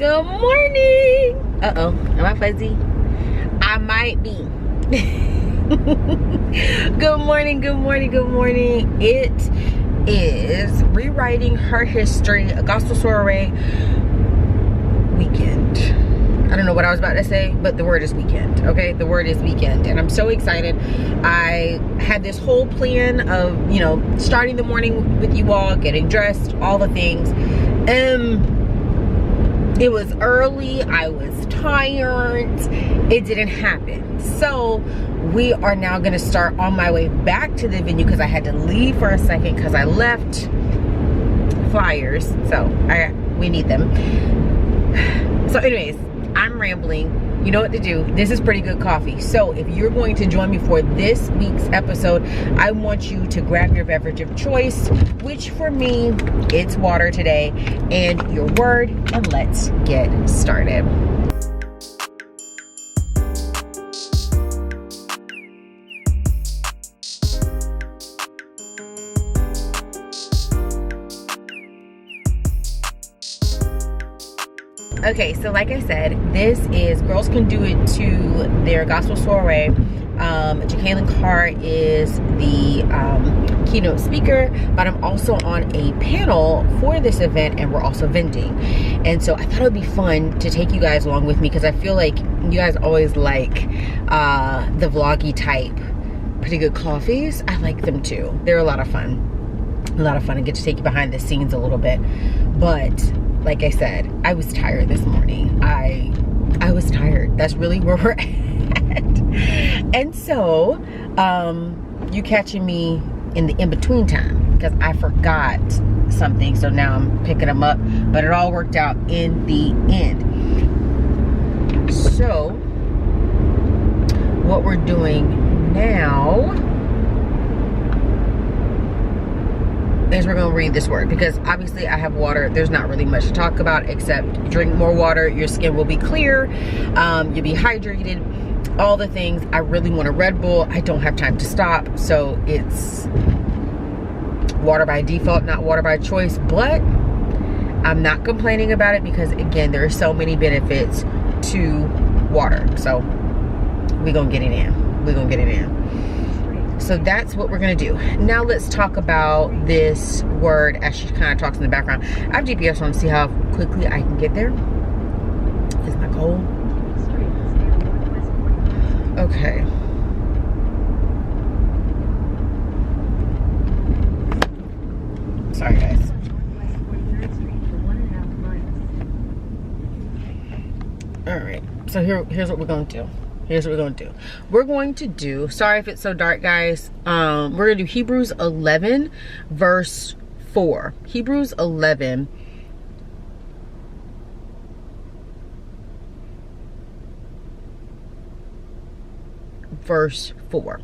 Good morning. Uh-oh, am I fuzzy? I might be. Good morning, good morning, good morning. It is rewriting her history, a gospel soiree weekend. I don't know what I was about to say, but the word is weekend, okay? The word is weekend, and I'm so excited. I had this whole plan of, you know, starting the morning with you all, getting dressed, all the things. It was early, I was tired, it didn't happen. So we are now gonna start on my way back to the venue because I had to leave for a second because I left flyers, so we need them. So anyways, I'm rambling. You know what to do. This is pretty good coffee. So if you're going to join me for this week's episode, I want you to grab your beverage of choice, which for me, it's water today, and your word, and let's get started. Okay, so like I said, this is Girls Can Do It to their gospel soiree. Jacqueline Carr is the keynote speaker, but I'm also on a panel for this event, and we're also vending. And so I thought it would be fun to take you guys along with me because I feel like you guys always like the vloggy type, pretty good coffees. I like them too. They're a lot of fun. A lot of fun. I get to take you behind the scenes a little bit, but like I said, I was tired this morning. I was tired. That's really where we're at. And so, you catching me in the in-between time because I forgot something. So now I'm picking them up, but it all worked out in the end. So, what we're doing now is we're gonna read this word because obviously I have water. There's not really much to talk about except drink more water. Your skin will be clear. You'll be hydrated. All the things. I really want a Red Bull. I don't have time to stop, so it's water by default, not water by choice. But I'm not complaining about it because again, there are so many benefits to water. So we're gonna get it in. We're gonna get it in. So that's what we're gonna do. Now let's talk about this word as she kind of talks in the background. I have GPS on to see how quickly I can get there. Is my goal. Okay. Sorry guys. Alright, so here's what we're gonna do. Here's what we're going to do. We're going to do, sorry if it's so dark guys, we're going to do Hebrews 11 verse 4. Hebrews 11 verse 4.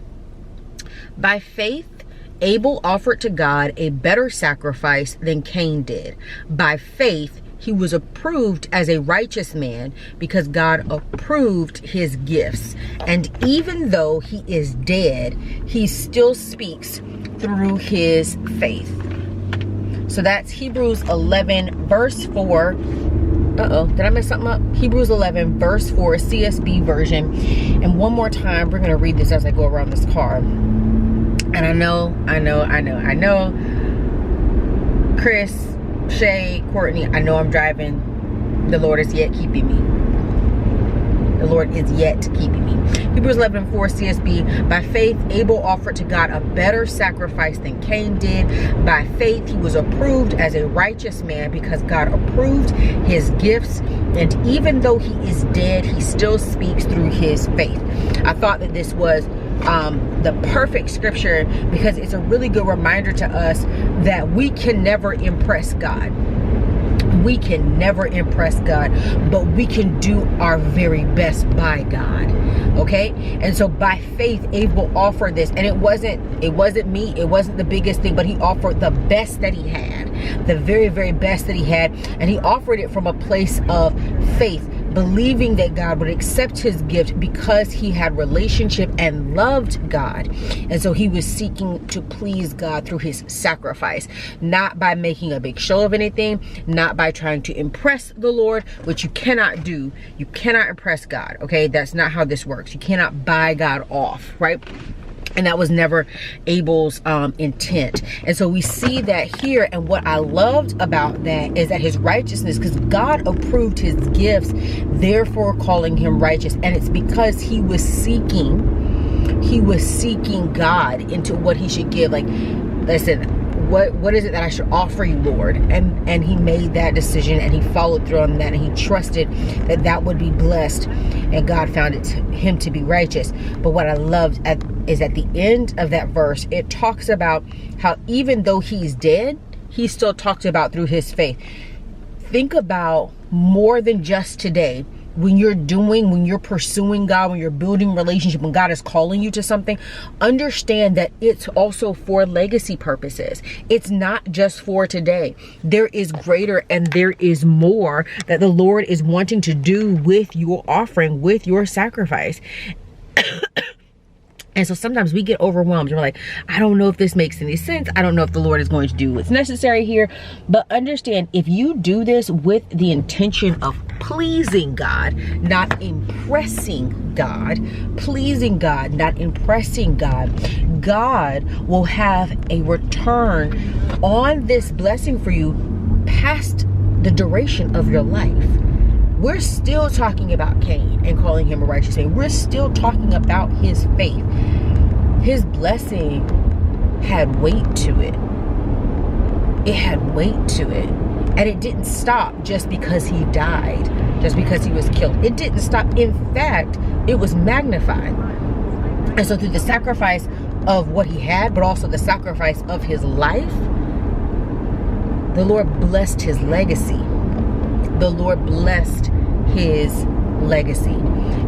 By faith, Abel offered to God a better sacrifice than Cain did. By faith, he was approved as a righteous man because God approved his gifts. And even though he is dead, he still speaks through his faith. So that's Hebrews 11 verse 4. Uh-oh, did I mess something up? Hebrews 11 verse 4, CSB version. And one more time, we're going to read this as I go around this car. And I know. Chris, Shay, Courtney, I know I'm driving. The Lord is yet keeping me. The Lord is yet keeping me. Hebrews 11 4 CSB. By faith, Abel offered to God a better sacrifice than Cain did. By faith, he was approved as a righteous man because God approved his gifts. And even though he is dead, he still speaks through his faith. I thought that this was the perfect scripture because it's a really good reminder to us that we can never impress God. We can never impress God, but we can do our very best by God. Okay? And so by faith, Abel offered this, and it wasn't me, it wasn't the biggest thing, but he offered the best that he had, the very, very best that he had, and he offered it from a place of faith, believing that God would accept his gift because he had relationship and loved God. And so he was seeking to please God through his sacrifice, not by making a big show of anything, not by trying to impress the Lord, which you cannot do. You cannot impress God, okay? That's not how this works. You cannot buy God off, right? And that was never Abel's intent. And so we see that here. And what I loved about that is that his righteousness, because God approved his gifts, therefore calling him righteous. And it's because he was seeking God into what he should give. Like, listen, what is it that I should offer you, Lord? And he made that decision, and he followed through on that, and he trusted that that would be blessed, and God found him to be righteous. But what I loved is at the end of that verse, it talks about how even though he's dead, he still talks about through his faith. Think about more than just today. When you're pursuing God, when you're building relationship, when God is calling you to something, understand that it's also for legacy purposes. It's not just for today. There is greater and there is more that the Lord is wanting to do with your offering, with your sacrifice. And so sometimes we get overwhelmed. We're like, I don't know if this makes any sense. I don't know if the Lord is going to do what's necessary here. But understand, if you do this with the intention of pleasing God, not impressing God, pleasing God, not impressing God, God will have a return on this blessing for you past the duration of your life. We're still talking about Cain and calling him a righteous man. We're still talking about his faith. His blessing had weight to it. It had weight to it. And it didn't stop just because he died, just because he was killed. It didn't stop. In fact, it was magnified. And so through the sacrifice of what he had, but also the sacrifice of his life, the Lord blessed his legacy. The Lord blessed his legacy.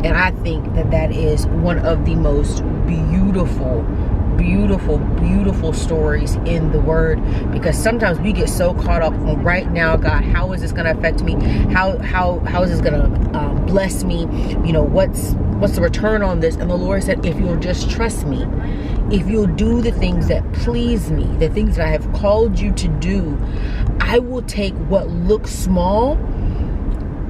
And I think that that is one of the most beautiful, beautiful, beautiful stories in the word, because sometimes we get so caught up on right now, God, how is this going to affect me? How is this going to bless me? You know, what's the return on this? And the Lord said, if you'll just trust me, if you'll do the things that please me, the things that I have called you to do, I will take what looks small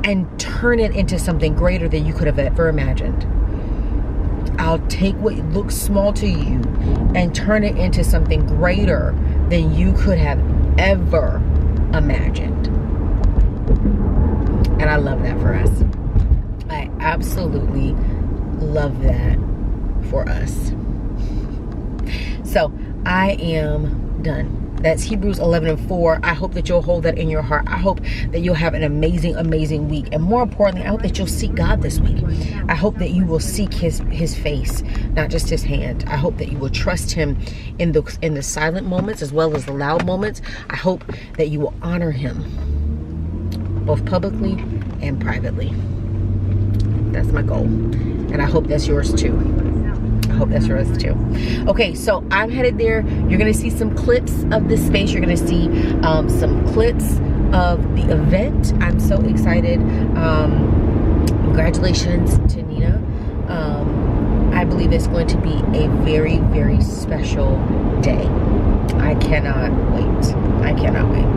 and turn it into something greater than you could have ever imagined. I'll take what looks small to you and turn it into something greater than you could have ever imagined. And I love that for us. I absolutely love that for us. So I am done. That's Hebrews 11:4. I hope that you'll hold that in your heart. I hope that you'll have an amazing, amazing week. And more importantly, I hope that you'll seek God this week. I hope that you will seek his face, not just his hand. I hope that you will trust him in the silent moments as well as the loud moments. I hope that you will honor him both publicly and privately. That's my goal. And I hope that's yours too. I hope that's yours too. Okay, so I'm headed there. You're gonna see some clips of this space. You're gonna see some clips of the event. I'm so excited. Congratulations to Nina. I believe it's going to be a very, very special day. I cannot wait. I cannot wait.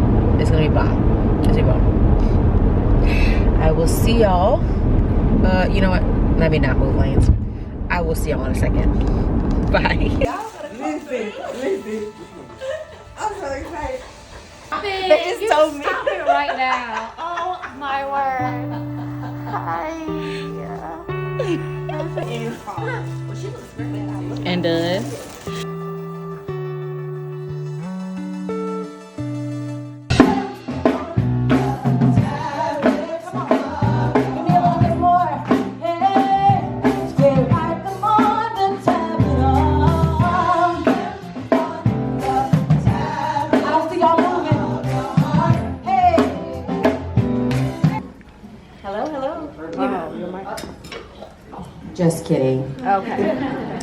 It's gonna be bomb. It's gonna be bomb. I will see y'all. You know what? Let me not move lanes. I will see y'all in a second. Bye. Listen. I'm so excited. They just told me. Stop it right now. Oh my word. Hi. And does. Just kidding. Okay.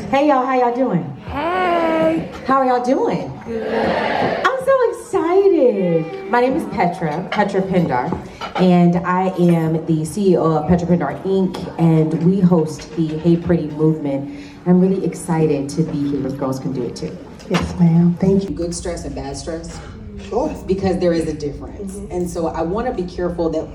Hey y'all, how y'all doing? Hey. How are y'all doing? Good. I'm so excited. My name is Petra Pindar, and I am the CEO of Petra Inc. and we host the Hey Pretty movement. I'm really excited to be here with Girls Can Do It Too. Yes, ma'am. Thank you. Good stress and bad stress, Sure. because there is a difference. And so I want to be careful that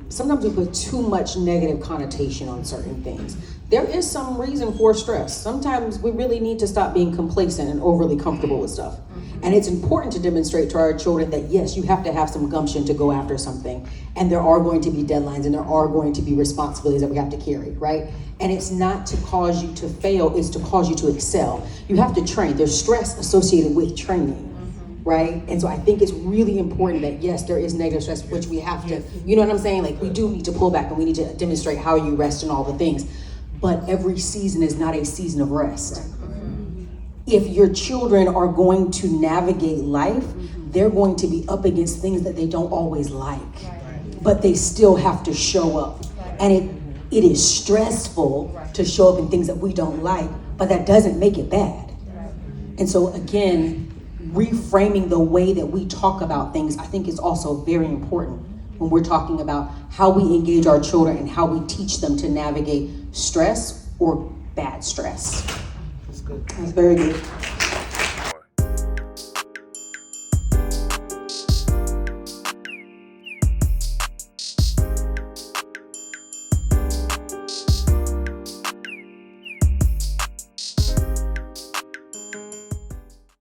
sometimes we put too much negative connotation on certain things. There is some reason for stress. Sometimes we really need to stop being complacent and overly comfortable with stuff. And it's important to demonstrate to our children that yes, you have to have some gumption to go after something. And there are going to be deadlines and there are going to be responsibilities that we have to carry, right? And it's not to cause you to fail, it's to cause you to excel. You have to train. There's stress associated with training. Right? And so I think it's really important that yes, there is negative stress, which we have to, you know what I'm saying? Like we do need to pull back and we need to demonstrate how you rest and all the things. But every season is not a season of rest. If your children are going to navigate life, they're going to be up against things that they don't always like, but they still have to show up. And it is stressful to show up in things that we don't like, but that doesn't make it bad. And so again, reframing the way that we talk about things, I think is also very important when we're talking about how we engage our children and how we teach them to navigate stress or bad stress. That's good. That's very good.